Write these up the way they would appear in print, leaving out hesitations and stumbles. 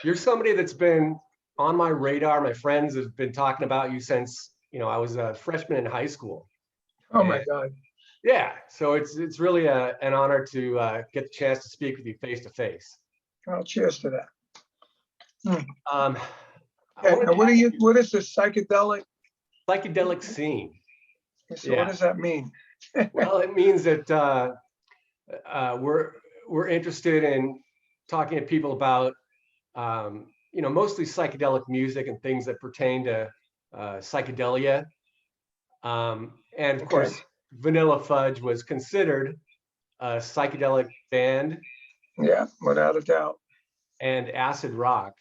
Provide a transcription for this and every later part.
You're somebody that's been on my radar. My friends have been talking about you since, I was a freshman in high school. Oh my And God. yeah, so it's really an honor to get the chance to speak with you face to face. Well, cheers to that. Um, I Okay, wanted now to ask you, what is this psychedelic? psychedelic scene. So what Yeah. does that mean? Well, it means that we're interested in talking to people about mostly psychedelic music and things that pertain to psychedelia. And of Okay. course, Vanilla Fudge was considered a psychedelic band Yeah, without a doubt. and acid rock.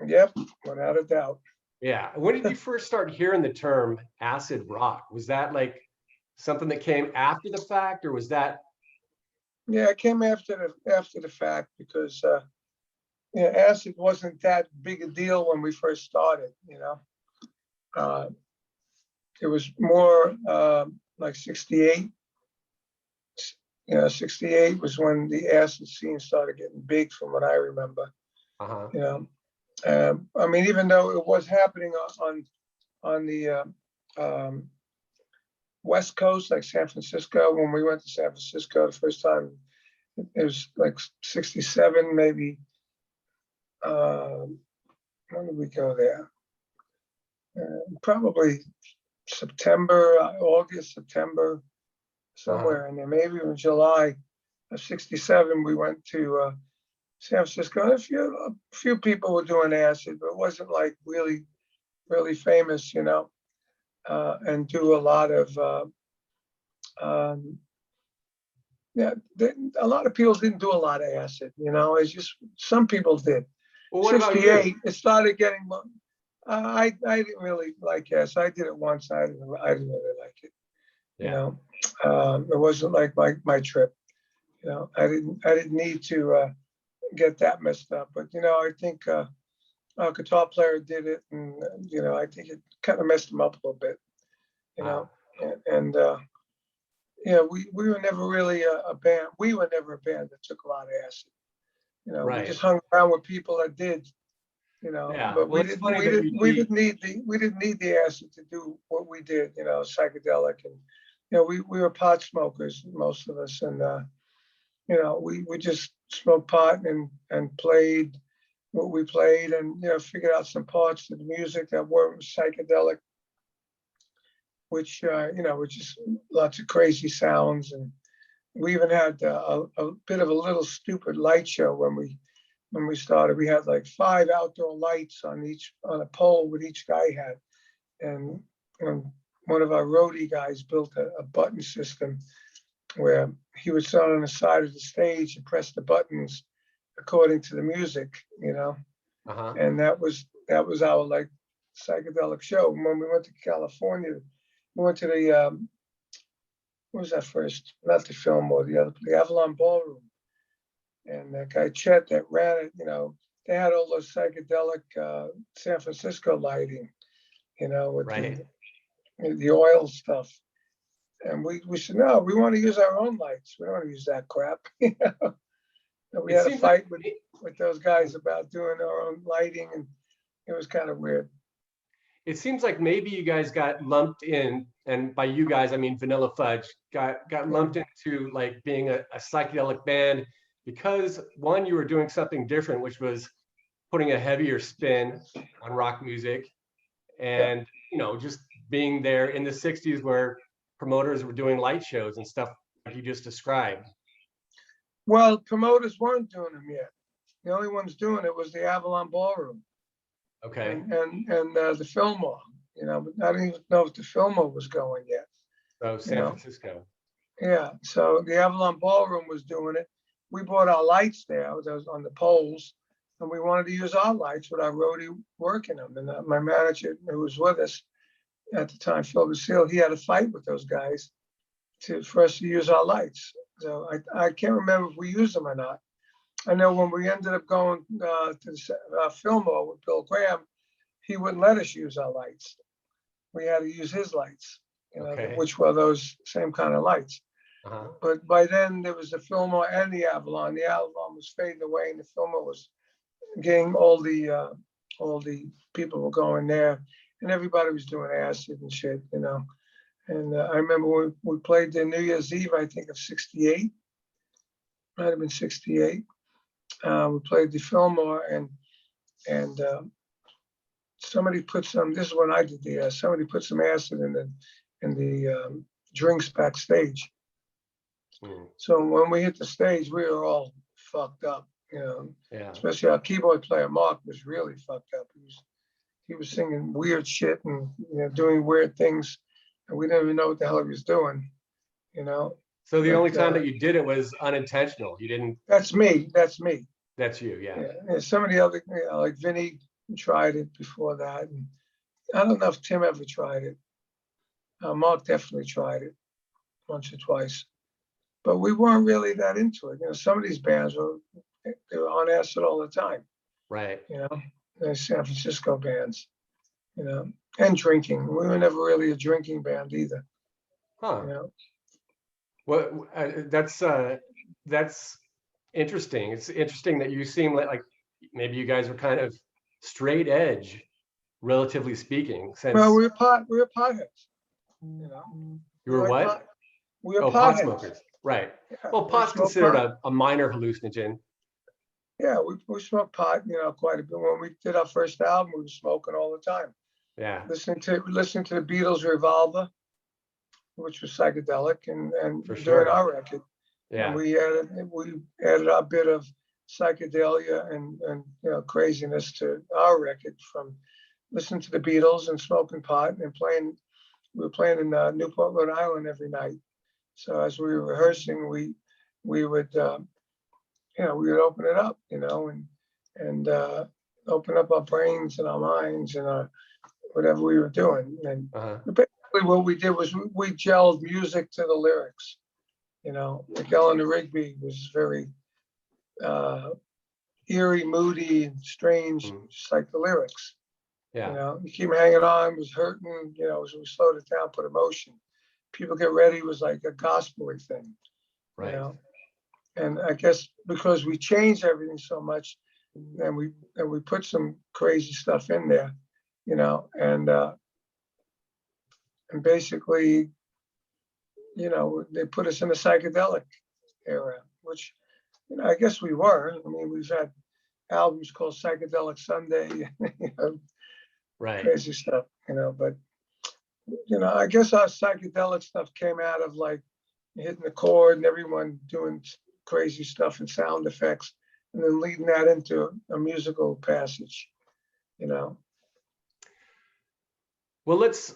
Yep, without a doubt. Yeah. When did you first start hearing the term acid rock? Was that like something that came after the fact, or was that? Yeah, it came after the fact because acid wasn't that big a deal when we first started. It was more like 68. 68 was when the acid scene started getting big, from what I remember. Uh-huh. I mean, even though it was happening on the West Coast, like San Francisco, when we went to San Francisco the first time, it was like 67, maybe. When did we go there? Probably September, August, September, somewhere in there, maybe in July of 67, we went to San Francisco. And a few people were doing acid, but it wasn't like really, really famous, and do a lot of, a lot of people didn't do a lot of acid, it's just some people did. Well, what about 68, you? it started getting, I didn't really like acid. I did it once. I didn't really like it. Yeah. It wasn't like my trip. I didn't need to get that messed up. But I think a guitar player did it, and I think it kind of messed him up a little bit. And we were never really a band. We were never a band that took a lot of acid. We Right. just hung around with people that did. Yeah. But Well, we it's didn't funny we that didn't you we see. didn't need the acid to do what we did. Psychedelic, and we were pot smokers, most of us, and we just smoked pot and played what we played, and figured out some parts of the music that weren't psychedelic, which were just lots of crazy sounds. And we even had a bit of a little stupid light show when we started. We had like 5 outdoor lights on a pole with each guy had, and one of our roadie guys built a button system where he would sit on the side of the stage and press the buttons according to the music, Uh-huh. and that was our like psychedelic show. When we went to California, we went to the what was that first? Not the Fillmore, the Avalon Ballroom, and that guy Chet that ran it. They had all those psychedelic San Francisco lighting, with Right. the oil stuff. And we said, no, we want to use our own lights. We don't want to use that crap. And we It had a seems like fight with those guys about doing our own lighting, and it was kind of weird. it seems like maybe you guys got lumped in, and by you guys I mean Vanilla Fudge got lumped into like being a psychedelic band because one, you were doing something different, which was putting a heavier spin on rock music, Yeah. and just being there in the 60s where promoters were doing light shows and stuff like you just described. Well, promoters weren't doing them yet. The only ones doing it was the Avalon Ballroom Okay. and the Fillmore. But I don't even know if the Fillmore was going yet. So You San know. Francisco. Yeah. So the Avalon Ballroom was doing it. We bought our lights there. Those on the poles, and we wanted to use our lights with our roadie working them. And my manager, who was with us at the time, Phil Basile, he had a fight with those guys for us to use our lights. So I can't remember if we used them or not. I know when we ended up going to the Fillmore with Bill Graham, he wouldn't let us use our lights. We had to use his lights, Okay. which were those same kind of lights. Uh-huh. But by then there was the Fillmore and the Avalon. The Avalon was fading away, and the Fillmore was getting all the people were going there, and everybody was doing acid and shit, you know. And I remember we played the New Year's Eve, I think of '68, might have been '68. We played the Fillmore, and somebody put some. This is when I did the. Somebody put some acid in the drinks backstage. Mm. So when we hit the stage, we were all fucked up, you know. Yeah. Especially our keyboard player Mark was really fucked up. He was singing weird shit and, you know, doing weird things, and we didn't even know what the hell he was doing, you know. So the only time that you did it was unintentional. You didn't. That's me. That's me. That's you. Yeah. Yeah. And some of the other, you know, like Vinny tried it before that, and I don't know if Tim ever tried it. Mark definitely tried it once or twice, but we weren't really that into it. You know, some of these bands they were on acid all the time. Right. You know, the San Francisco bands. You know, and drinking. We were never really a drinking band either. Huh. You know. Well, that's interesting. It's interesting that you seem like maybe you guys were kind of straight edge, relatively speaking. Since Well, we were potheads. You know. you were what? We were pot potheads. smokers. Right. Yeah, Well, we pot's smoked considered pot. a minor hallucinogen. Yeah, we smoked pot, you know, quite a bit. When we did our first album, we were smoking all the time. Yeah. Listening to the Beatles' Revolver, which was psychedelic, and For during sure. our record, Yeah. and we added our bit of psychedelia and you know, craziness to our record from listening to the Beatles and smoking pot and playing. We were playing in Newport, Rhode Island every night. So as we were rehearsing, we would you know, we would open it up, you know, and open up our brains and our minds and whatever we were doing. And basically what we did was we gelled music to the lyrics. You know, like Eleanor Rigby was very eerie, moody, and strange, just like the lyrics. Yeah. You know, You Keep Hanging On was hurting, you know, so we slowed it down, put emotion. People Get Ready was like a gospel-y thing. Right. You know? And I guess because we changed everything so much, and we put some crazy stuff in there, you know, and basically, you know, they put us in the psychedelic era, which, you know, I guess we were. I mean, we've had albums called Psychedelic Sunday, you know, Right. crazy stuff, you know, but, you know, I guess our psychedelic stuff came out of like hitting the chord and everyone doing crazy stuff and sound effects, and then leading that into a musical passage, you know. Well, let's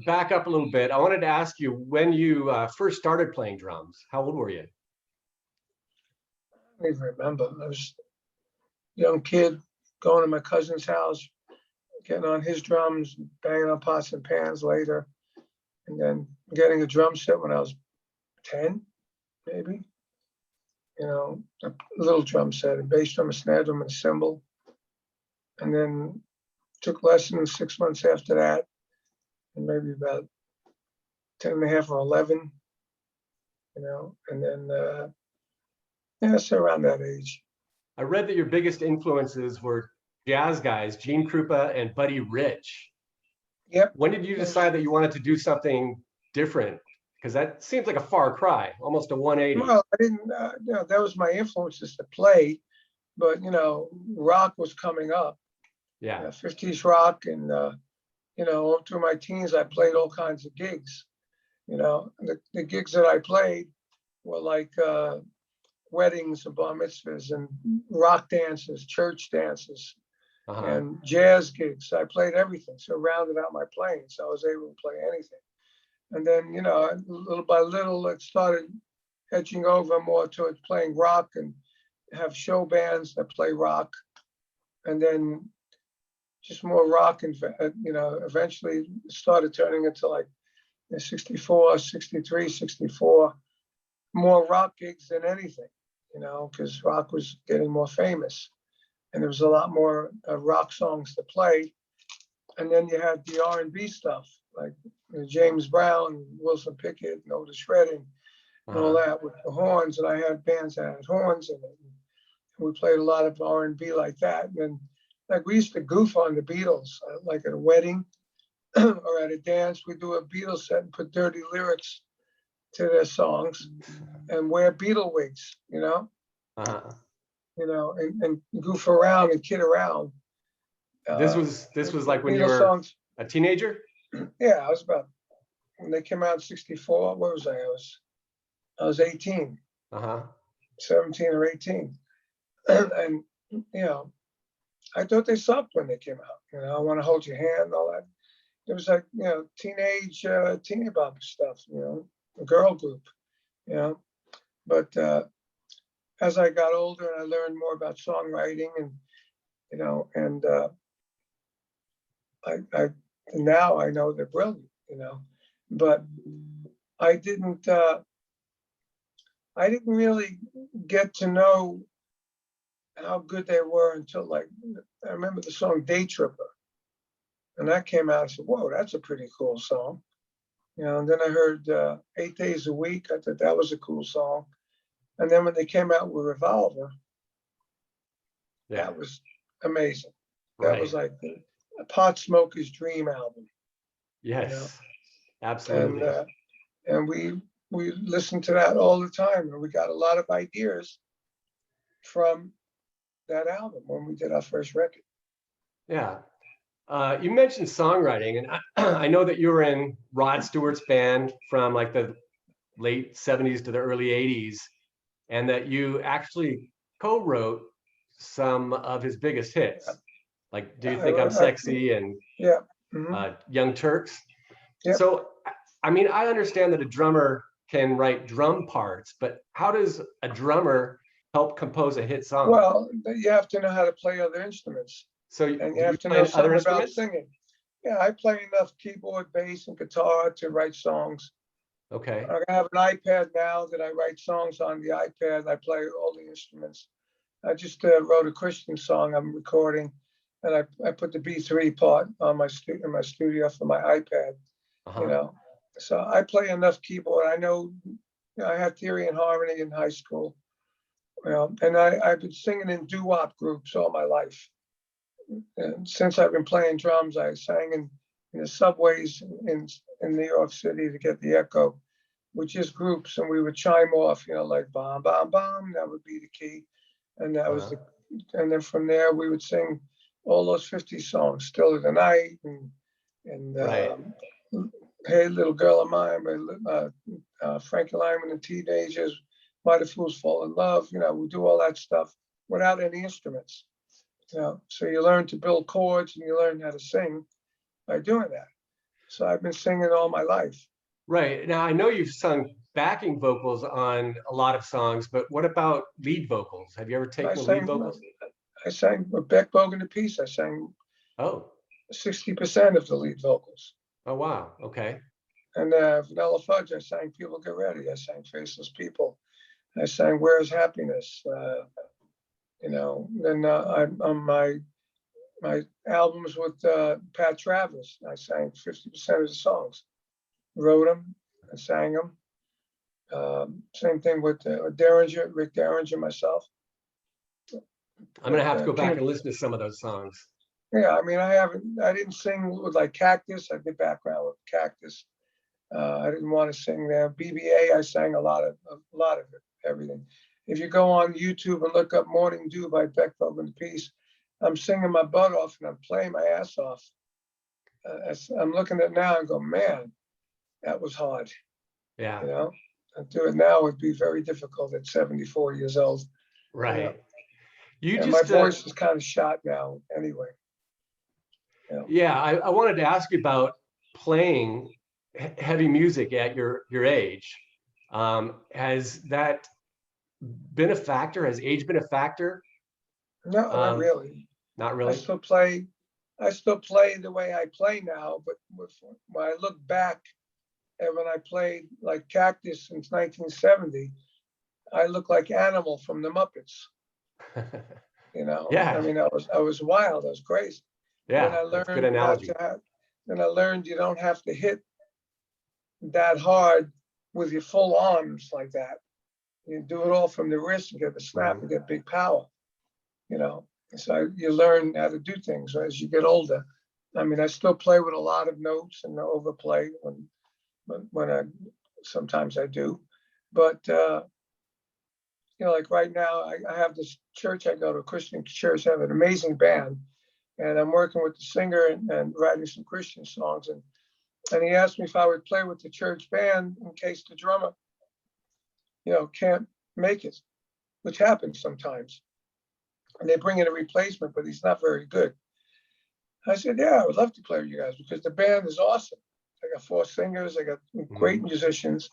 back up a little bit. I wanted to ask you when you first started playing drums. How old were you? I don't even remember. I was a young kid going to my cousin's house, getting on his drums, banging on pots and pans later, and then getting a drum set when I was 10, maybe. You know, a little drum set, a bass drum, a snare drum, and a cymbal. And then took lessons 6 months after that, and maybe about 10 and a half or 11, you know, and then, yeah, so around that age. I read that your biggest influences were jazz guys, Gene Krupa and Buddy Rich. Yep. When did you decide that you wanted to do something different? Because that seems like a far cry, almost a 180. Well, I didn't, you know, that was my influences to play, but, you know, rock was coming up. Yeah. 50s rock, and, you know, through my teens, I played all kinds of gigs. You know, the gigs that I played were like weddings and bar mitzvahs and rock dances, church dances, and jazz gigs. I played everything. So rounded out my playing. So I was able to play anything. And then, you know, little by little, it started edging over more towards playing rock and have show bands that play rock. And then just more rock. And, you know, eventually started turning into like 64, 63, 64, more rock gigs than anything, you know, because rock was getting more famous. And there was a lot more rock songs to play. And then you had the R&B stuff, like James Brown, Wilson Pickett, and Otis Redding, and all that with the horns. And I had bands that had horns in it. We played a lot of R&B like that. And then, like, we used to goof on the Beatles, like at a wedding or at a dance. We do a Beatles set and put dirty lyrics to their songs and wear Beatle wigs, Uh-huh. and goof around and kid around. This was like when you Beatles were songs. a teenager? Yeah, I was about, when they came out in 64, what was I? I was 18, Uh-huh. 17 or 18. And, I thought they sucked when they came out. I Want to Hold Your Hand, all that. It was like, teenage, teeny bop stuff, a girl group, But as I got older and I learned more about songwriting and I now I know they're brilliant, but I didn't really get to know how good they were until, like, I remember the song Day Tripper, and that came out. I said, whoa, that's a pretty cool song. And then I heard 8 Days a Week. I thought that was a cool song. And then when they came out with Revolver, that was amazing. That was like a pot smoker's dream album. Yes, absolutely. And we listened to that all the time, and we got a lot of ideas from that album when we did our first record. Yeah. You mentioned songwriting, and I know that you were in Rod Stewart's band from like the late 70s to the early 80s, and that you actually co-wrote some of his biggest hits, like Do You Think I'm Sexy and Young Turks. So, I mean, I understand that a drummer can write drum parts, but how does a drummer help compose a hit song? Well, you have to know how to play other instruments. So and you have to know something about singing. Yeah, I play enough keyboard, bass, and guitar to write songs. Okay. I have an iPad now that I write songs on the iPad. I play all the instruments. I just wrote a Christian song I'm recording, and I put the B3 part on in my studio for my iPad. So I play enough keyboard. I know, I had theory and harmony in high school. And I've been singing in doo-wop groups all my life. And since I've been playing drums, I sang in the subways in New York City to get the echo, which is groups, and we would chime off, like bam, bam, bam. That would be the key, and that was and then from there we would sing all those 50 songs, Still of the Night, and Hey Little Girl of Mine, Frankie Lyman and Teenagers, Why the Fools Fall in Love. We do all that stuff without any instruments. So you learn to build chords and you learn how to sing by doing that. So I've been singing all my life. Right. Now, I know you've sung backing vocals on a lot of songs, but what about lead vocals? Have you ever taken the lead vocals? I sang with Beck Bogan Appice. I sang 60% of the lead vocals. Oh, wow. Okay. And Vanilla Fudge, I sang People Get Ready. I sang Faceless People. I sang Where's Happiness? Then on my albums with Pat Travers, I sang 50% of the songs, wrote them, and sang them. Same thing with Rick Derringer, myself. I'm gonna have to go back and listen to some of those songs. Yeah, I mean, I didn't sing with like Cactus. I did background with Cactus. I didn't want to sing there. BBA, I sang a lot of it, everything. If you go on YouTube and look up Morning Dew by Beck Bogan Appice, I'm singing my butt off and I'm playing my ass off. I'm looking at it now and go, man, that was hard. Yeah. To do it now would be very difficult at 74 years old. Right. My voice is kind of shot now anyway. Yeah, I wanted to ask you about playing heavy music at your age. Has that been a factor? Has age been a factor? No, not really. Not really. I still play the way I play now, but when I look back and when I played like Cactus since 1970, I look like Animal from the Muppets. Yeah. I mean, I was wild. I was crazy. Yeah, then I learned good analogy. Then I learned you don't have to hit that hard with your full arms like that. You do it all from the wrist and get the snap and get big power. you know. So you learn how to do things as you get older. I mean, I still play with a lot of notes and overplay when I sometimes I do, but you know, like right now, I have this church I go to, a Christian church. I have an amazing band, and I'm working with the singer and writing some Christian songs. And he asked me if I would play with the church band in case the drummer, you know, can't make it, which happens sometimes. And they bring in a replacement, but he's not very good. I said, yeah, I would love to play with you guys because the band is awesome. I got 4 singers, I got great musicians.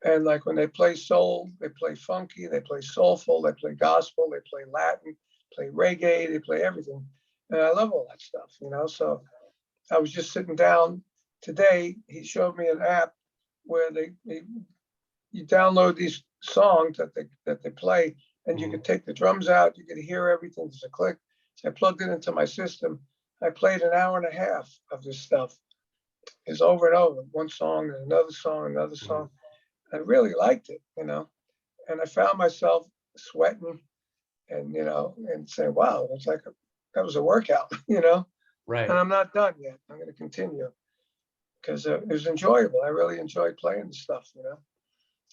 And like when they play soul, they play funky, they play soulful, they play gospel, they play Latin, play reggae, they play everything. And I love all that stuff, you know. So I was just sitting down today. He showed me an app where you download these songs that they play, and you can take the drums out, you can hear everything. There's a click. So I plugged it into my system. I played an hour and a half of this stuff. It's over and over, one song and another song, another song. I really liked it, you know, and I found myself sweating and, you know, and saying, wow, it's like that was a workout, you know, Right. and I'm not done yet. I'm going to continue because it was enjoyable. I really enjoyed playing the stuff, you know.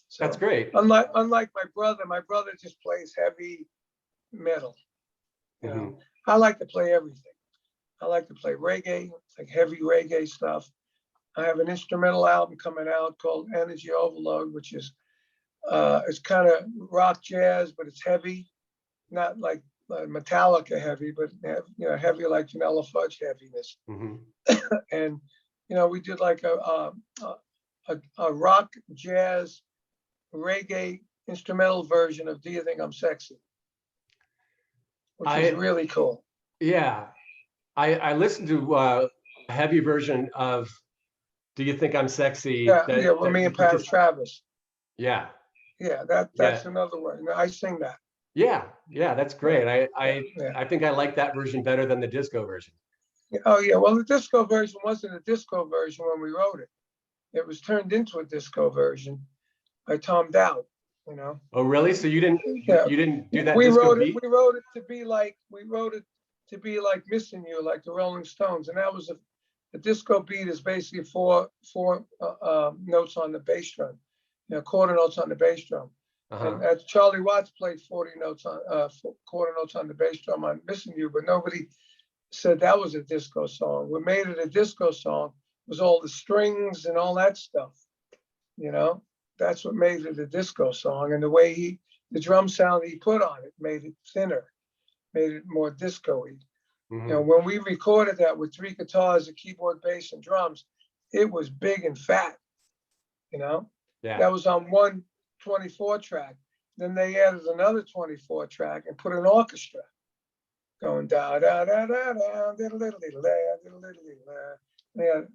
So, that's great. Unlike my brother just plays heavy metal, you know. I like to play everything. I like to play reggae, like heavy reggae stuff. I have an instrumental album coming out called Energy Overload, which is it's kind of rock jazz, but it's heavy, not like Metallica heavy, but you know, heavy like Vanilla Fudge heaviness. And you know, we did like a rock jazz reggae instrumental version of "Do You Think I'm Sexy," which is really cool. Yeah, I listened to a heavy version of "Do You Think I'm Sexy?" Yeah, well, me and Pat Travis. Yeah. Yeah, that's another one. I sing that. Yeah, that's great. I think I like that version better than the disco version. Oh yeah, well the disco version wasn't a disco version when we wrote it. It was turned into a disco version by Tom Dowd, you know. Oh really? So you didn't do that we disco wrote beat? It we wrote it to be like Missing You, like the Rolling Stones. And that was a disco beat is basically four notes on the bass drum, you know, quarter notes on the bass drum. And as Charlie Watts played 40 notes on quarter notes on the bass drum on Missing You, but nobody said that was a disco song. What made it a disco song was all the strings and all that stuff, you know. That's what made it a disco song. And the way the drum sound he put on it made it thinner, made it more disco-y. You know, when we recorded that with 3 guitars, a keyboard, bass, and drums, it was big and fat, you know. That was on one 24 track. Then they added another 24 track and put an orchestra going da da da da da diddle diddle diddle da diddle diddle diddle. They had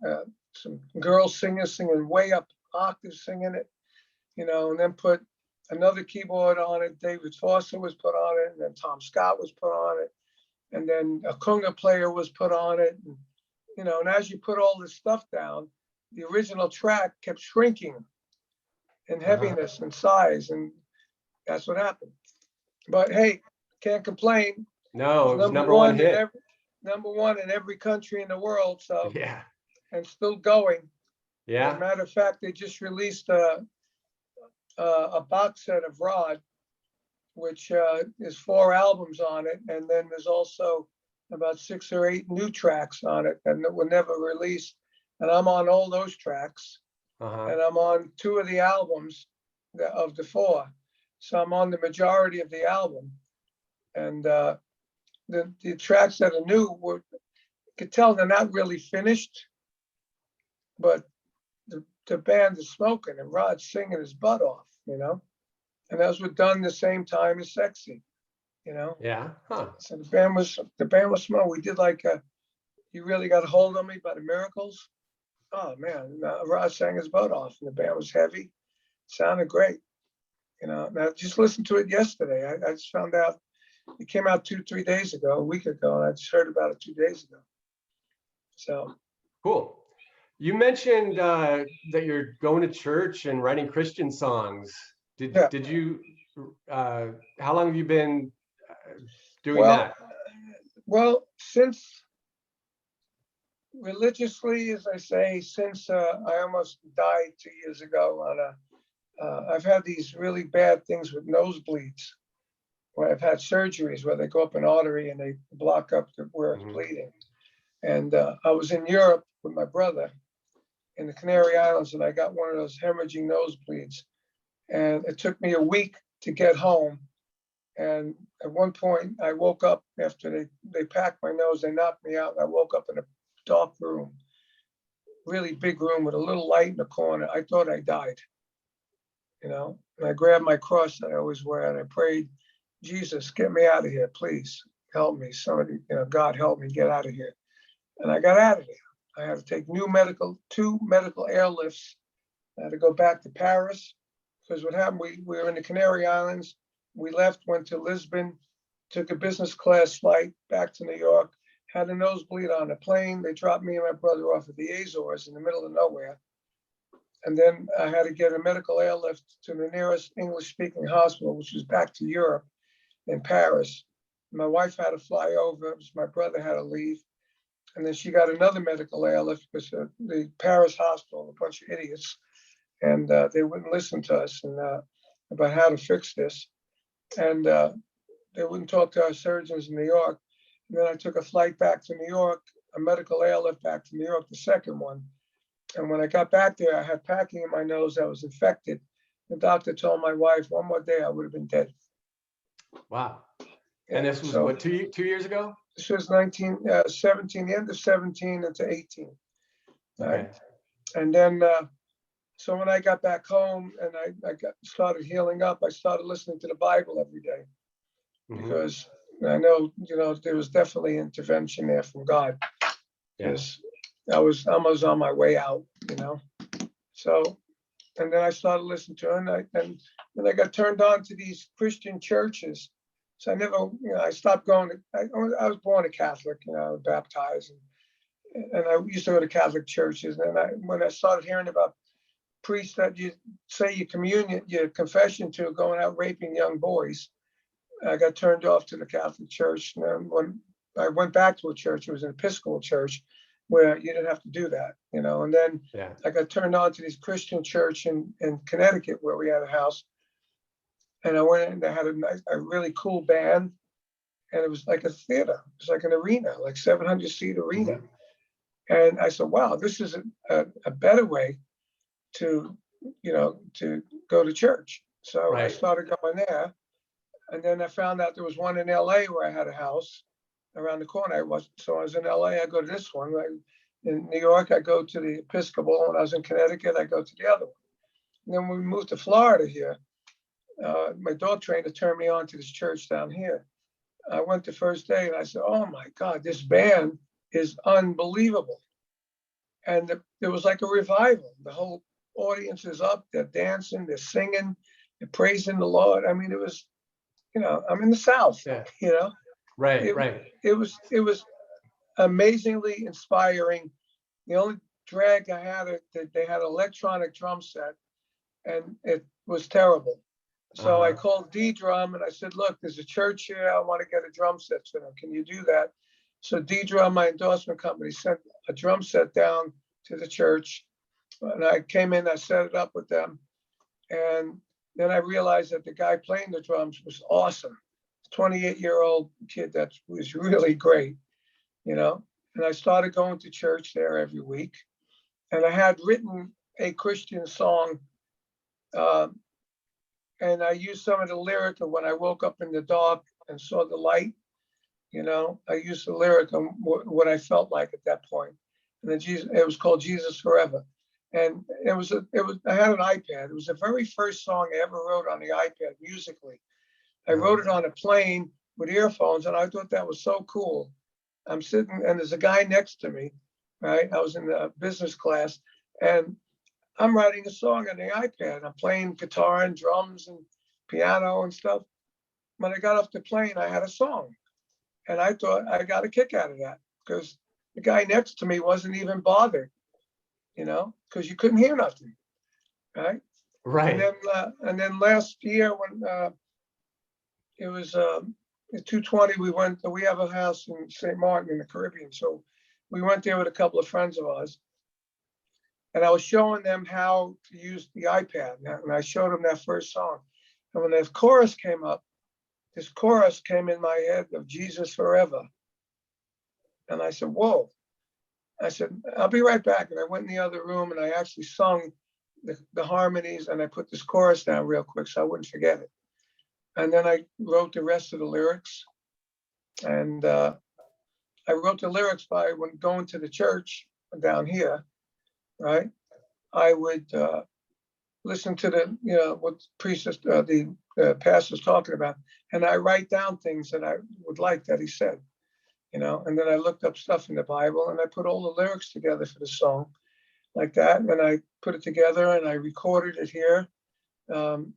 some girls singing way up octaves singing it, you know, and then put another keyboard on it. David Foster was put on it, and then Tom Scott was put on it, and then a conga player was put on it, and, you know. And as you put all this stuff down, the original track kept shrinking in heaviness and size, and that's what happened. But hey, can't complain. No, it was number one hit. Number one in every country in the world. So yeah, and still going. Yeah. As a matter of fact, they just released a box set of Rod, which is 4 albums on it, and then there's also about 6 or 8 new tracks on it, and that were never released. And I'm on all those tracks, and I'm on 2 of the albums of the 4. So I'm on the majority of the album, and the tracks that are new you could tell they're not really finished, but the band is smoking and Rod's singing his butt off, you know. And those were done the same time as Sexy, you know. Yeah. So the band was smoking. We did like You Really Got a Hold on Me by the Miracles. Oh man, Rod sang his butt off, and the band was heavy, sounded great, you know. And I just listened to it yesterday. I just found out it came out 2-3 days ago, a week ago, and I just heard about it 2 days ago. So cool. You mentioned that you're going to church and writing Christian songs. Did you? How long have you been doing Well, that? well, since religiously, as I say, since I almost died 2 years ago on I've had these really bad things with nosebleeds, where I've had surgeries where they go up an artery and they block up where it's bleeding. And I was in Europe with my brother in the Canary Islands, and I got one of those hemorrhaging nosebleeds. And it took me a week to get home. And at one point, I woke up after they packed my nose, they knocked me out. I woke up in a dark room, really big room with a little light in the corner. I thought I died, And I grabbed my cross that I always wear and I prayed, Jesus, get me out of here, please. Help me. Somebody, God help me get out of here. And I got out of there. I had to take two medical airlifts. I had to go back to Paris because what happened, we were in the Canary Islands. We left, went to Lisbon, took a business class flight back to New York, had a nosebleed on a plane. They dropped me and my brother off at the Azores in the middle of nowhere. And then I had to get a medical airlift to the nearest English-speaking hospital, which was back to Europe in Paris. My wife had to fly over, my brother had to leave. And then she got another medical airlift because the Paris hospital, a bunch of idiots, and they wouldn't listen to us about how to fix this. And they wouldn't talk to our surgeons in New York. And then I took a flight back to New York, a medical airlift back to New York, the second one. And when I got back there, I had packing in my nose that was infected. The doctor told my wife, one more day, I would have been dead. Wow. And this was what, 2 years ago? This was 17, the end of 17 into 18. Okay. Right? And then, so when I got back home and I started healing up, I started listening to the Bible every day because I know, there was definitely intervention there from God. Because I was almost on my way out, So, and then I started listening to it, and then I got turned on to these Christian churches. So I never, I stopped going I was born a Catholic, baptized, and I used to go to Catholic churches. And when I started hearing about priests that you say your confession to going out raping young boys, I got turned off to the Catholic Church. And then when I went back to a church, it was an Episcopal church where you didn't have to do that, And then I got turned on to this Christian church in Connecticut where we had a house. And I went in, they had a really cool band, and it was like a theater. It was like an arena, like 700-seat arena. And I said, wow, this is a better way to go to church. So I started going there. And then I found out there was one in LA where I had a house around the corner. I was in LA, I go to this one. In New York, I go to the Episcopal. When I was in Connecticut, I go to the other one. And then when we moved to Florida here, my dog trainer turned me on to this church down here. I went the first day and I said, oh my God, this band is unbelievable. And there was like a revival. The whole audience is up, they're dancing, they're singing, they're praising the Lord. I mean, it was, I'm in the South, Right. It was amazingly inspiring. The only drag I had, they had an electronic drum set, and it was terrible. So I called D-Drum and I said, look, there's a church here. I want to get a drum set for them. Can you do that? So D-Drum, my endorsement company, sent a drum set down to the church. And I came in, I set it up with them. And then I realized that the guy playing the drums was awesome. 28-year-old kid that was really great, And I started going to church there every week. And I had written a Christian song, and I used some of the lyric of when I woke up in the dark and saw the light. I used the lyric of what I felt like at that point. And then it was called Jesus Forever. And I had an iPad. It was the very first song I ever wrote on the iPad musically. I wrote it on a plane with earphones, and I thought that was so cool. I'm sitting, and there's a guy next to me, right? I was in the business class, and I'm writing a song on the iPad. I'm playing guitar and drums and piano and stuff. When I got off the plane, I had a song. And I thought I got a kick out of that because the guy next to me wasn't even bothered, because you couldn't hear nothing, right? Right. And then last year when it was the 220, we have a house in St. Martin in the Caribbean. So we went there with a couple of friends of ours. And I was showing them how to use the iPad. And I showed them that first song. And when the chorus came up, this chorus came in my head of Jesus Forever. And I said, whoa. I said, I'll be right back. And I went in the other room and I actually sung the harmonies, and I put this chorus down real quick so I wouldn't forget it. And then I wrote the rest of the lyrics. And I wrote the lyrics by when going to the church down here, right? I would listen to what the pastor's talking about, and I write down things that I would like that he said, and then I looked up stuff in the Bible and I put all the lyrics together for the song like that. And I put it together and I recorded it here on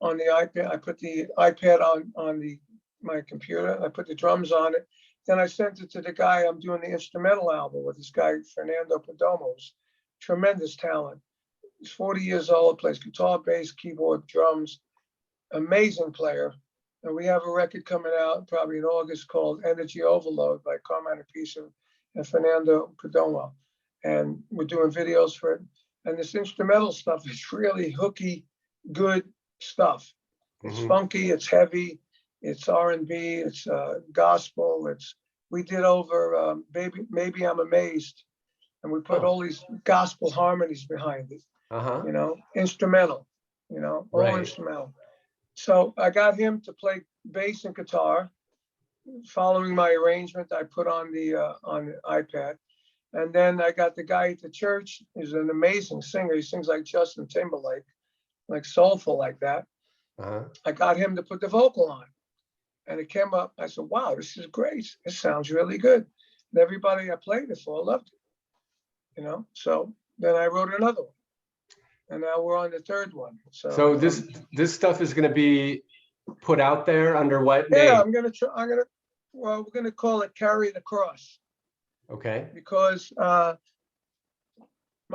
the iPad. I put the iPad on my computer. I put the drums on it. Then I sent it to the guy I'm doing the instrumental album with, this guy, Fernando Perdomo's tremendous talent. He's 40 years old, plays guitar, bass, keyboard, drums, amazing player. And we have a record coming out probably in August called Energy Overload by Carmine Appice and Fernando Perdomo. And we're doing videos for it. And this instrumental stuff is really hooky, good stuff. It's funky, it's heavy, it's R&B, it's gospel. We did over Maybe I'm Amazed. And we put all these gospel harmonies behind it, instrumental, all Right. instrumental. So I got him to play bass and guitar, following my arrangement I put on the iPad. And then I got the guy at the church. He's an amazing singer. He sings like Justin Timberlake, like soulful like that. I got him to put the vocal on. And it came up. I said, wow, this is great. This sounds really good. And everybody I played it for loved it. So then I wrote another one. And now we're on the third one. So this stuff is going to be put out there under what name? Yeah, we're gonna call it Carry the Cross. Okay. Because my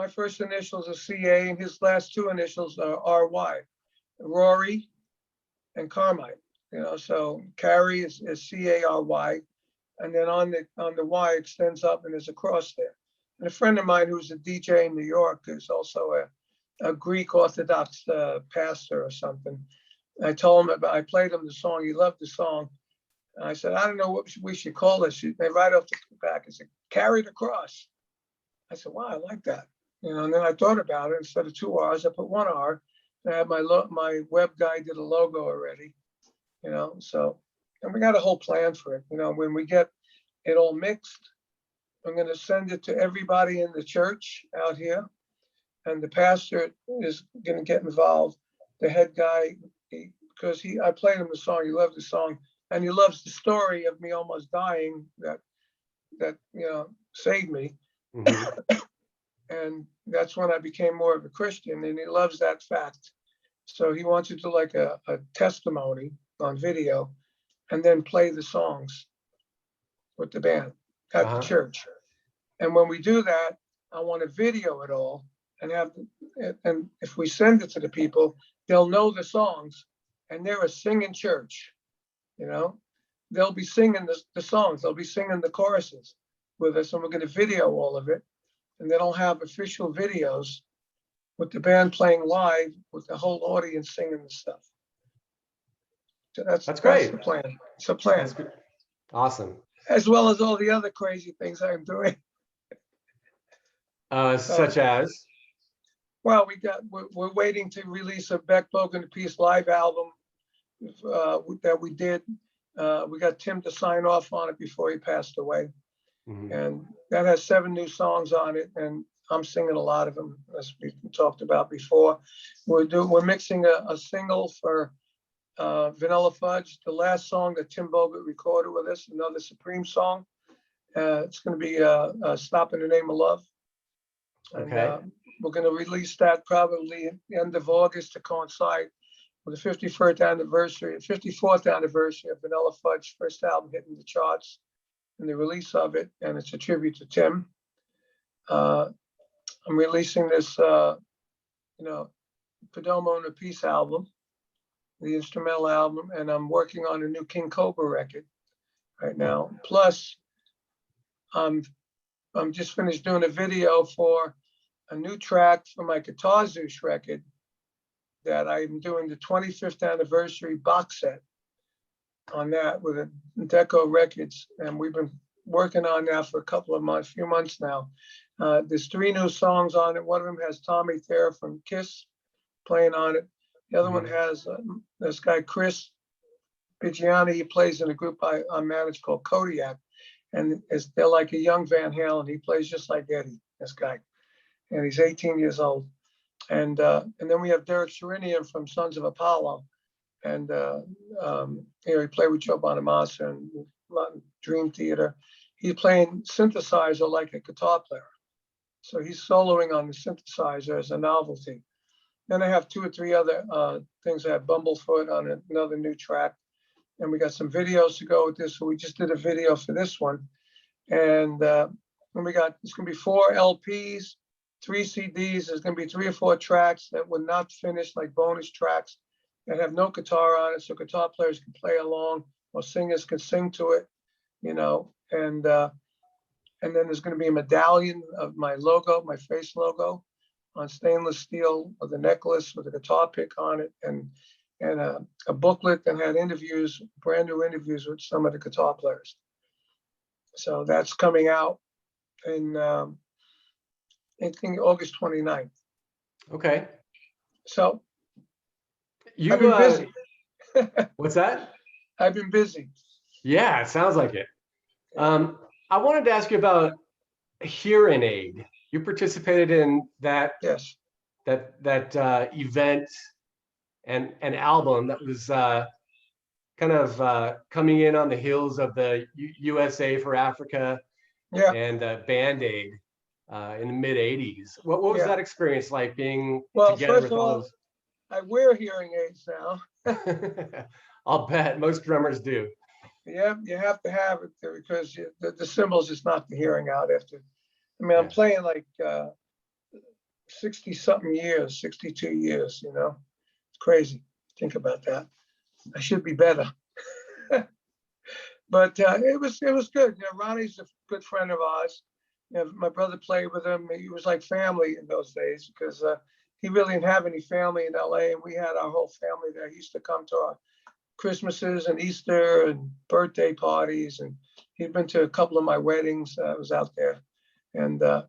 first initials are CA and his last two initials are RY, Rory and Carmine. So Carry is CARY, and then on the Y extends up and there's a cross there. And a friend of mine who's a DJ in New York is also a Greek Orthodox pastor or something. I told him I played him the song. He loved the song. And I said, I don't know what we should call this. They right off the back, I said, Carry the Cross. I said, wow, I like that. And then I thought about it. Instead of 2 R's, I put 1 R. And I had my web guy did a logo already. So, and we got a whole plan for it. When we get it all mixed, I'm going to send it to everybody in the church out here. And the pastor is going to get involved. The head guy, because I played him the song. He loved the song. And he loves the story of me almost dying that saved me. And that's when I became more of a Christian, and he loves that fact. So he wants to do like a testimony on video and then play the songs with the band at the church. And when we do that, I want to video it all and if we send it to the people, they'll know the songs, and they're a singing church. They'll be singing the songs. They'll be singing the choruses with us, and we're going to video all of it. And then I'll have official videos with the band playing live with the whole audience singing the stuff. So that's great. That's the plan. It's a plan. Awesome. As well as all the other crazy things I'm doing. Such as? Well, we're waiting to release a Beck Bogan Appice live album that we did. We got Tim to sign off on it before he passed away. And that has 7 new songs on it, and I'm singing a lot of them, as we talked about before. We're mixing a single for Vanilla Fudge, the last song that Tim Bogert recorded with us, another Supreme song. It's going to be Stop in the Name of Love. And we're going to release that probably at the end of August to coincide with the 54th anniversary of Vanilla Fudge's first album hitting the charts and the release of it. And it's a tribute to Tim. I'm releasing this, Perdomo and Appice album. the instrumental album, and I'm working on a new King Cobra record right now. Plus, I'm just finished doing a video for a new track for my Guitar Zeus record that I'm doing the 25th anniversary box set on that with a Deco Records, and we've been working on that for a few months now. There's 3 new songs on it. One of them has Tommy Thayer from Kiss playing on it. The other one has this guy Chris Bigiani. He plays in a group I manage called Kodiak, and they're like a young Van Halen. He plays just like Eddie, this guy, and he's 18 years old. And then we have Derek Sherinian from Sons of Apollo, and he played with Joe Bonamassa and Dream Theater. He's playing synthesizer like a guitar player, so he's soloing on the synthesizer as a novelty. Then I have 2 or 3 other things. I have Bumblefoot on another new track, and we got some videos to go with this. So we just did a video for this one, and it's gonna be 4 LPs, 3 CDs. There's gonna be 3 or 4 tracks that were not finished, like bonus tracks that have no guitar on it, so guitar players can play along or singers can sing to it, and then there's going to be a medallion of my logo, my face logo, on stainless steel with a necklace with a guitar pick on it, and a booklet that had interviews, brand new interviews with some of the guitar players. So that's coming out in I think August 29th. Okay. So I've been busy. What's that? I've been busy. Yeah, it sounds like it. I wanted to ask you about Hearing Aid. You participated in that. Yes. That event and an album that was kind of coming in on the heels of the USA for Africa and Band Aid in the mid '80s. What was that experience like, being together with all those? I wear hearing aids now. I'll bet most drummers do. Yeah, you have to have it because the cymbals just knock the hearing out after. I mean, I'm playing like 60-something years, 62 years, It's crazy. Think about that. I should be better. But it was good. Ronnie's a good friend of ours. My brother played with him. He was like family in those days because he really didn't have any family in LA, and we had our whole family there. He used to come to our Christmases and Easter and birthday parties, and he'd been to a couple of my weddings. I was out there, and so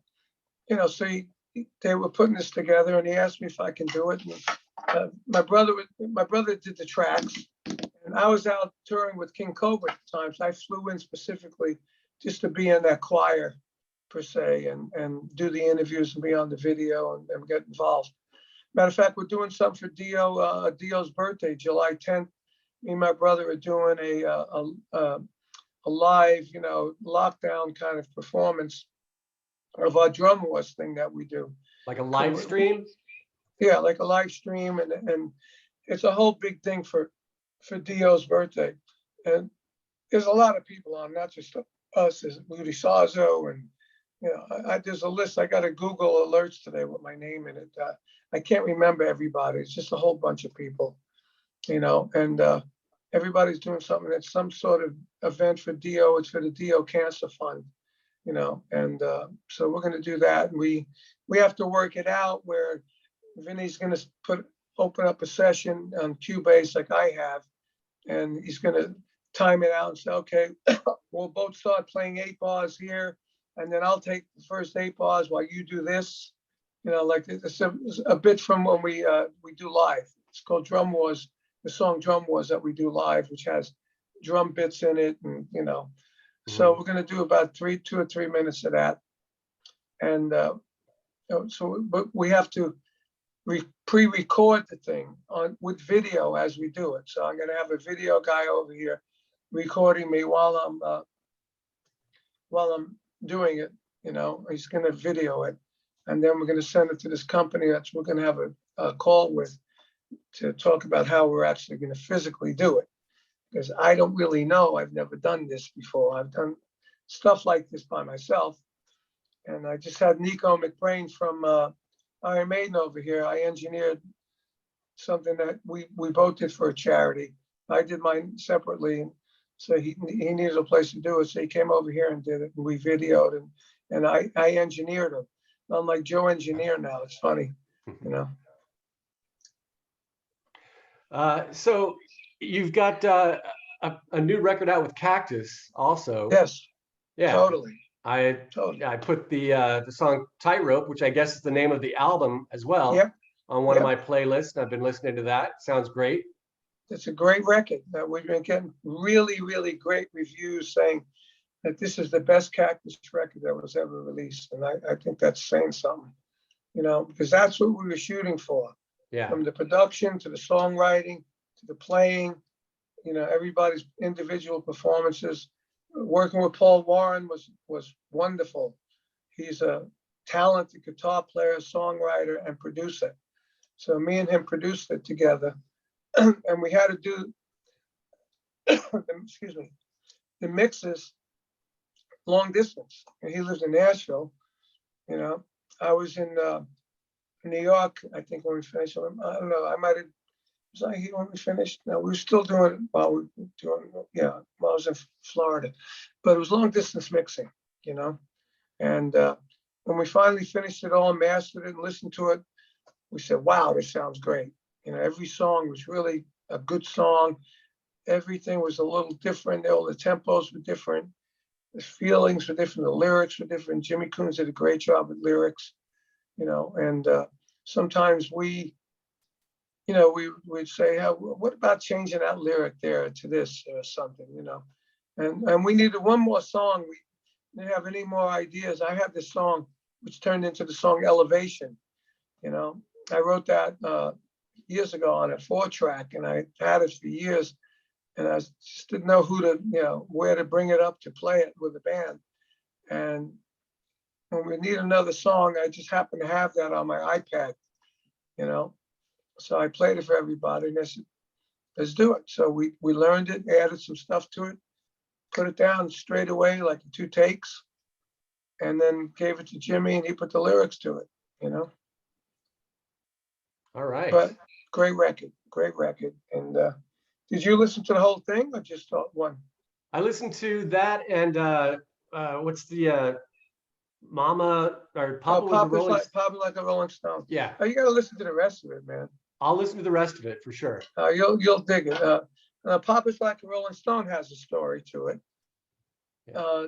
they were putting this together, and he asked me if I can do it. And, my brother did the tracks, and I was out touring with King Cobra at the time, so I flew in specifically just to be in that choir per se, and do the interviews and be on the video and get involved. Matter of fact, we're doing something for Dio's birthday, July 10th. Me and my brother are doing a live, lockdown kind of performance of our Drum Wars thing that we do. Like a live stream? Yeah, like a live stream, and it's a whole big thing for Dio's birthday. And there's a lot of people on, not just us. There's Moody Sarzo, and there's a list. I got to Google alerts today with my name in it. I can't remember everybody. It's just a whole bunch of people. And everybody's doing something. It's some sort of event for Dio. It's for the Dio Cancer Fund, and so we're going to do that. And we have to work it out where Vinny's going to open up a session on Cubase like I have, and he's going to time it out and say, okay, we'll both start playing 8 bars here, and then I'll take the first 8 bars while you do this. Like it's a bit from when we do live. It's called Drum Wars. The song Drum Wars that we do live, which has drum bits in it, and so we're going to do about 2 or 3 minutes of that, and but we have to pre-record the thing with video as we do it. So I'm going to have a video guy over here recording me while I'm doing it. He's going to video it, and then we're going to send it to this company that we're going to have a call with to talk about how we're actually going to physically do it, because I don't really know. I've never done this before. I've done stuff like this by myself, and I just had Nico McBrain from Iron Maiden over here. I engineered something that we both did for a charity. I did mine separately, and so he needed a place to do it. So he came over here and did it, and we videoed, and I engineered him. I'm like Joe Engineer now. It's funny, you know. So you've got a new record out with Cactus also. Yes, Yeah. totally. I put the song Tightrope, which I guess is the name of the album as well, Yep. on one of my playlists. I've been listening to that. Sounds great. It's a great record that we've been getting really, really great reviews saying that this is the best Cactus record that was ever released. And I think that's saying something, you know, because that's what we were shooting for. Yeah. From the production to the songwriting to the playing, you know, everybody's individual performances. Working with Paul Warren was wonderful. He's a talented guitar player, songwriter, and producer. So me and him produced it together. And we had to do, excuse me, the mixes long distance. And he lived in Nashville. You know, I was in New York, I think, when we finished. I don't know, I might have, was I here when we finished? No, we were still doing it while we were doing, while I was in Florida. But it was long distance mixing, you know. And when we finally finished it all, mastered it, and listened to it, we said, wow, this sounds great. You know, every song was really a good song. Everything was a little different. All the tempos were different. The feelings were different. The lyrics were different. Jimmy Coons did a great job with lyrics, you know. And sometimes we, you know, we'd say, hey, what about changing that lyric there to this or something, you know? And we needed one more song. We didn't have any more ideas. I had this song, which turned into the song Elevation, you know. I wrote that years ago on a 4-track, and I had it for years, and I just didn't know who to, you know, where to bring it up to play it with the band. And when we need another song, I just happened to have that on my iPad, you know. So I played it for everybody, and I said, let's do it. So we learned it, added some stuff to it, put it down straight away, like in 2 takes, and then gave it to Jimmy, and he put the lyrics to it, you know. All right. But great record. And did you listen to the whole thing or just one? I listened to that, and what's the Mama or Papa was a Rolling Stone? Papa like a Rolling Stone. Yeah. Oh, you got to listen to the rest of it, man. I'll listen to the rest of it for sure. You'll dig it. Papa's Like a Rolling Stone has a story to it. Yeah.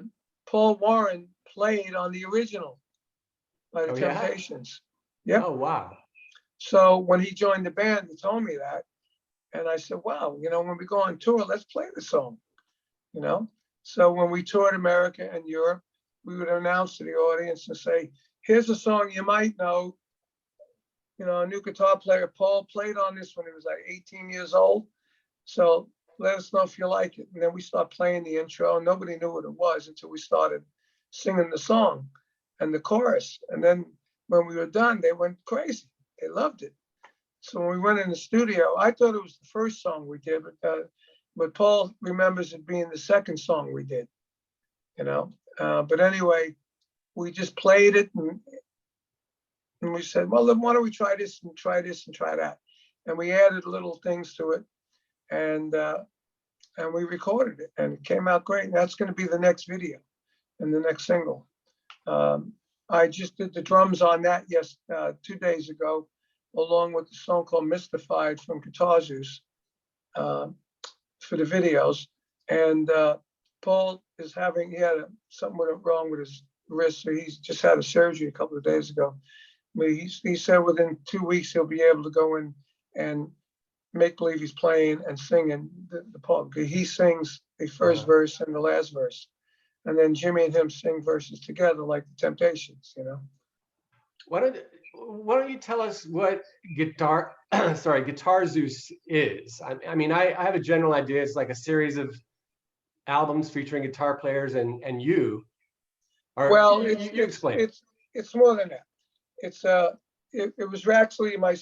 Paul Warren played on the original by the Temptations. Yeah. Oh, wow. So when he joined the band, he told me that. And I said, wow, you know, when we go on tour, let's play the song, you know? So when we toured America and Europe, we would announce to the audience and say, here's a song you might know. You know, a new guitar player, Paul, played on this when he was like 18 years old. So let us know if you like it. And then we start playing the intro, and nobody knew what it was until we started singing the song and the chorus. And then when we were done, they went crazy. They loved it. So when we went in the studio, I thought it was the first song we did, but Paul remembers it being the second song we did, you know. But anyway, we just played it, and we said, well, then why don't we try this and try this and try that? And we added little things to it, and we recorded it, and it came out great. And that's going to be the next video and the next single. I just did the drums on that 2 days ago, along with the song called Mystified from Guitar Zeus for the videos. And Paul is he had something wrong with his wrist, so he's just had a surgery a couple of days ago. But he said within 2 weeks he'll be able to go in and make believe he's playing and singing the part. He sings the first verse and the last verse, and then Jimmy and him sing verses together like the Temptations, you know. Why don't you tell us what Guitar Zeus is? I mean, I have a general idea. It's like a series of albums featuring guitar players and you. Well, you explain. It's more than that. It's it was actually my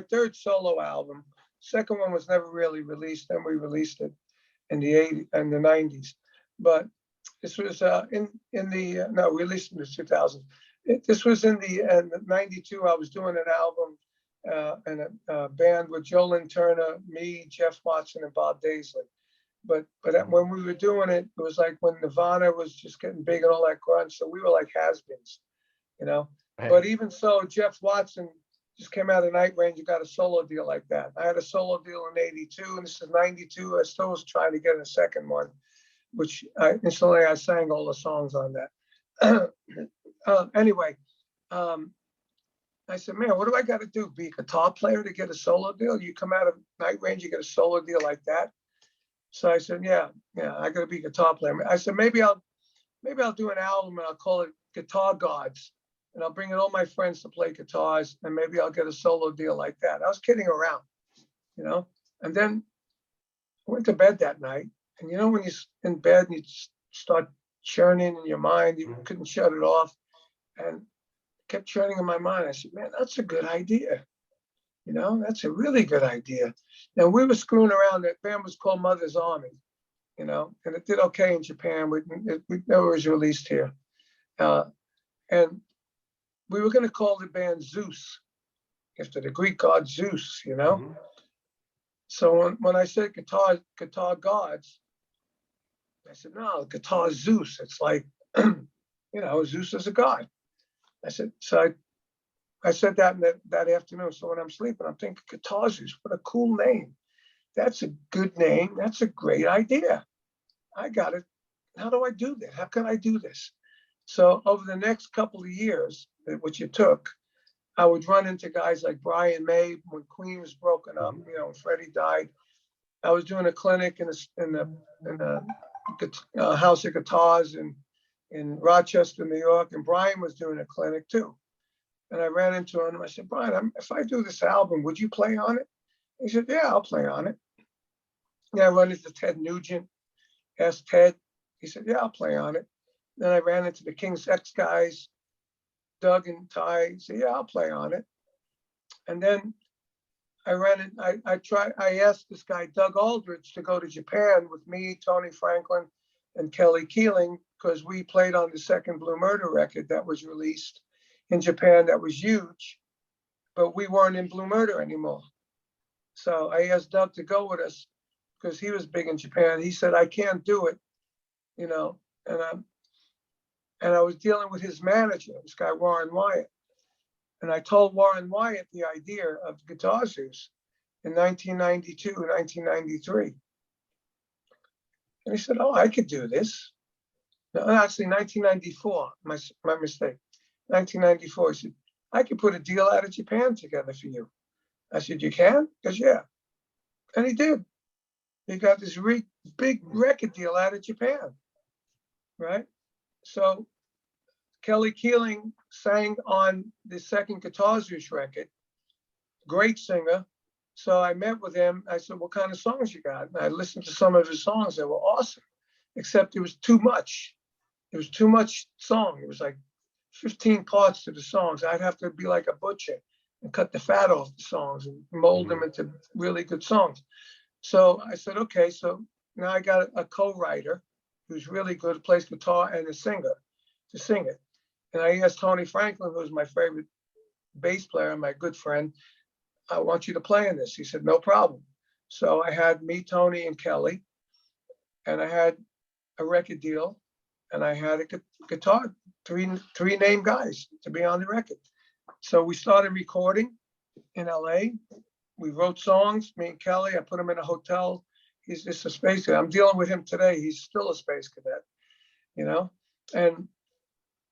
third solo album. Second one was never really released, and we released it in the 80s and the 90s. But this was released in the 2000s. This was in the 92. I was doing an album and a band with Joe Lynn Turner, me, Jeff Watson, and Bob Daisley. But when we were doing it, it was like when Nirvana was just getting big and all that grunge. So we were like has-beens, you know. Right. But even so, Jeff Watson just came out of Night Range and got a solo deal like that. I had a solo deal in '82, and this is '92. I still was trying to get a second one, which instantly I sang all the songs on that. Anyway, I said, man, what do I got to do? Be a guitar player to get a solo deal? You come out of Night Range, you get a solo deal like that? So I said, yeah, I got to be a guitar player. I said, maybe I'll do an album and I'll call it Guitar Gods, and I'll bring in all my friends to play guitars, and maybe I'll get a solo deal like that. I was kidding around, you know. And then I went to bed that night, and you know when you're in bed and you start churning in your mind, you couldn't shut it off, and kept churning in my mind. I said, man, that's a good idea. You know, that's a really good idea. Now, we were screwing around. That band was called Mother's Army, you know, and it did okay in Japan. We never was released here. And we were going to call the band Zeus, after the Greek god Zeus, you know. Mm-hmm. So when I said guitar gods, I said, no, guitar Zeus. It's like, you know, Zeus is a god. I said, so I said that that afternoon. So when I'm sleeping, I'm thinking, Guitar Zeus, what a cool name. That's a good name. That's a great idea. I got it. How do I do this? How can I do this? So over the next couple of years, which it took, I would run into guys like Brian May when Queen was broken up, you know, Freddie died. I was doing a clinic in a house of guitars in Rochester, New York, and Brian was doing a clinic too. And I ran into him and I said, Brian, if I do this album, would you play on it? He said, yeah, I'll play on it. Yeah, I run into Ted Nugent, asked Ted. He said, yeah, I'll play on it. Then I ran into the King's X guys, Doug and Ty. He said, yeah, I'll play on it. And then I asked this guy, Doug Aldrich, to go to Japan with me, Tony Franklin, and Kelly Keeling, because we played on the second Blue Murder record that was released in Japan that was huge, but we weren't in Blue Murder anymore. So I asked Doug to go with us because he was big in Japan. He said, I can't do it, you know, and I was dealing with his manager, this guy, Warren Wyatt. And I told Warren Wyatt the idea of Guitar Zeus in 1992, 1993. And he said, oh, I could do this. No, actually, 1994, my mistake. 1994, he said, I could put a deal out of Japan together for you. I said, you can? He goes, yeah. And he did. He got this big record deal out of Japan, right? So Kelly Keeling sang on the second Guitar Zeus record, great singer. So I met with him. I said, what kind of songs you got? And I listened to some of his songs. They were awesome, except it was too much. It was too much song. It was like 15 parts to the songs. I'd have to be like a butcher and cut the fat off the songs and mold them into really good songs. So I said, okay, so now I got a co-writer who's really good, plays guitar, and a singer to sing it. And I asked Tony Franklin, who's my favorite bass player and my good friend, I want you to play in this. He said, no problem. So I had me, Tony, and Kelly, and I had a record deal, and I had a guitar, three named guys to be on the record. So we started recording in LA. We wrote songs, me and Kelly. I put him in a hotel. He's just a space cadet. I'm dealing with him today. He's still a space cadet, you know? And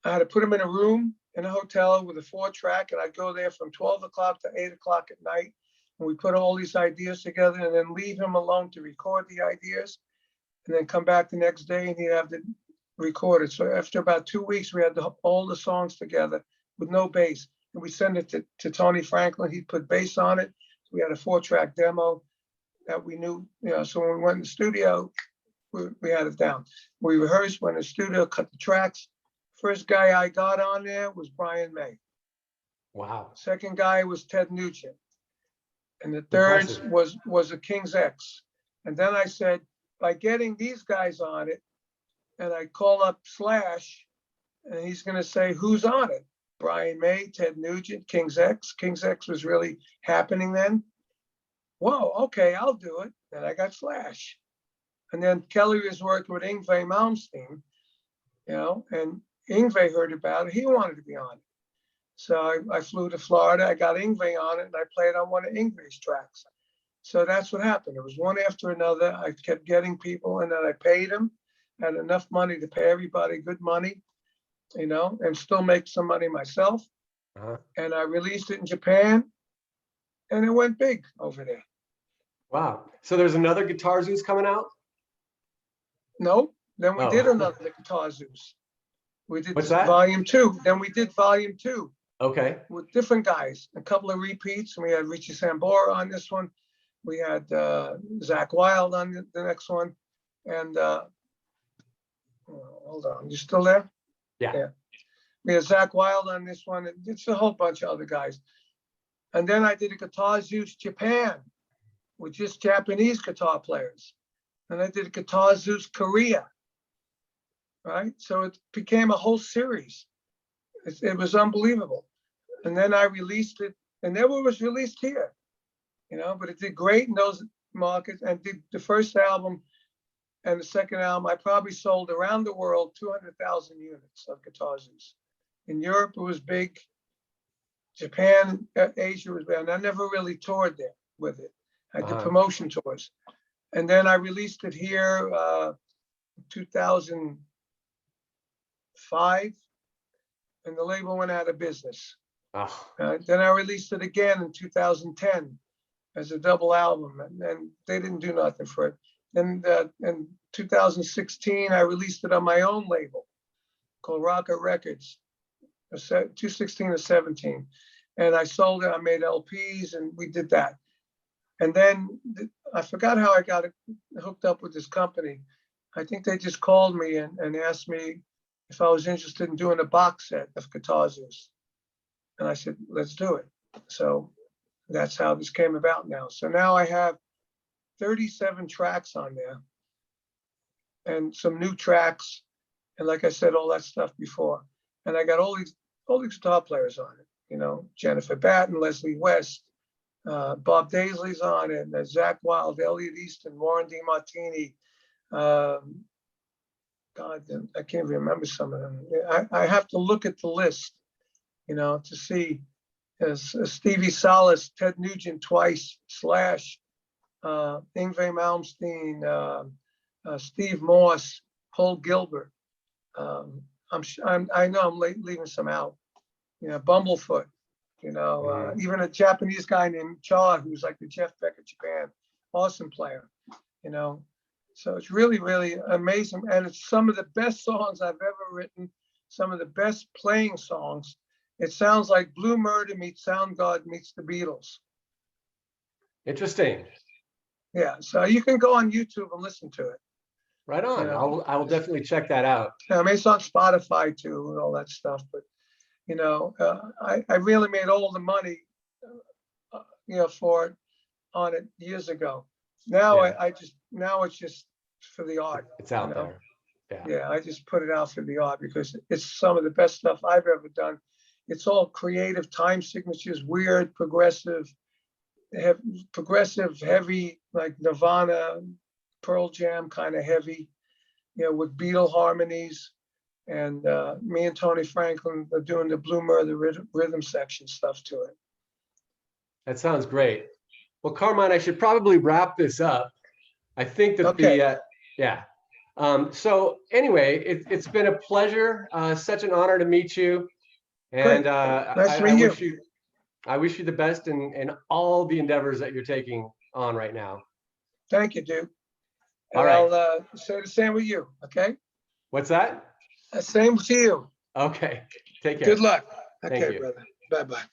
I had to put him in a room in a hotel with a 4-track, and I'd go there from 12 o'clock to 8 o'clock at night. And we put all these ideas together and then leave him alone to record the ideas, and then come back the next day and he'd have to record it. So after about 2 weeks, we had all the songs together with no bass. And we sent it to Tony Franklin. He put bass on it. We had a 4-track demo that we knew, you know, so when we went in the studio, we had it down. We rehearsed, went in the studio, cut the tracks. First guy I got on there was Brian May. Wow. Second guy was Ted Nugent. And the third was a King's X. And then I said, by getting these guys on it, and I call up Slash, and he's going to say, who's on it? Brian May, Ted Nugent, King's X. King's X was really happening then. Whoa, okay, I'll do it. Then I got Flash. And then Kelly was working with Yngwie Malmsteen, and Yngwie heard about it. He wanted to be on it. So I flew to Florida. I got Yngwie on it, and I played on one of Yngwie's tracks. So that's what happened. It was one after another. I kept getting people, and then I paid them. Had enough money to pay everybody good money, and still make some money myself. And I released it in Japan, and it went big over there. Wow. So there's another Guitar Zeus coming out? No, then we did another Guitar Zeus. We did volume 2. Then we did volume 2. Okay. With different guys, a couple of repeats. We had Richie Sambora on this one. We had Zakk Wylde on the next one. And hold on, you still there? Yeah. We had Zakk Wylde on this one. And it's a whole bunch of other guys. And then I did a Guitar Zeus Japan with just Japanese guitar players. And I did a Guitar Zeus Korea. Right? So it became a whole series. It was unbelievable. And then I released it, and then it was released here, but it did great in those markets. And did the first album and the second album, I probably sold around the world 200,000 units of Guitar Zeus. In Europe, it was big. Japan, Asia was big. And I never really toured there with it. I did promotion tours. And then I released it here 2005, and the label went out of business. Then I released it again in 2010 as a double album, and they didn't do nothing for it. Then in 2016, I released it on my own label called Rocket Records, 2016 or 17. And I sold it, I made LPs, and we did that. And then I forgot how I got hooked up with this company. I think they just called me and asked me if I was interested in doing a box set of Guitar Zeus. And I said, let's do it. So that's how this came about now. So now I have 37 tracks on there and some new tracks. And like I said, all that stuff before. And I got all these guitar players on it, Jennifer Batten, Leslie West, Bob Daisley's on it, and Zakk Wylde, Elliot Easton, Warren DeMartini. God, I can't even remember some of them. I have to look at the list, to see Stevie Salas, Ted Nugent twice, Slash, Yngwie Malmsteen, Steve Morse, Paul Gilbert. I know I'm leaving some out. Bumblefoot. Even a Japanese guy named Cha, who's like the Jeff Beck of Japan, awesome player. So it's really, really amazing. And it's some of the best songs I've ever written, some of the best playing songs. It sounds like Blue Murder meets Soundgarden meets the Beatles. Interesting. Yeah, so you can go on YouTube and listen to it. Right on. I will definitely check that out. I mean, it's on Spotify too and all that stuff. But, I really made all the money, for it on it years ago. Now now it's just for the art. It's out there. Yeah, I just put it out for the art because it's some of the best stuff I've ever done. It's all creative, time signatures, weird, progressive, heavy, like Nirvana, Pearl Jam kind of heavy, with Beatle harmonies. And me and Tony Franklin are doing the Blue Murder rhythm section stuff to it. That sounds great. Well, Carmine, I should probably wrap this up. I think that so anyway, it's been a pleasure. Such an honor to meet you. And nice to meet you. I wish you the best in all the endeavors that you're taking on right now. Thank you, dude. And all right. I'll say the same with you. Okay. What's that? Same to you. Okay. Take care. Good luck. Thank Okay, you. brother. Bye-bye.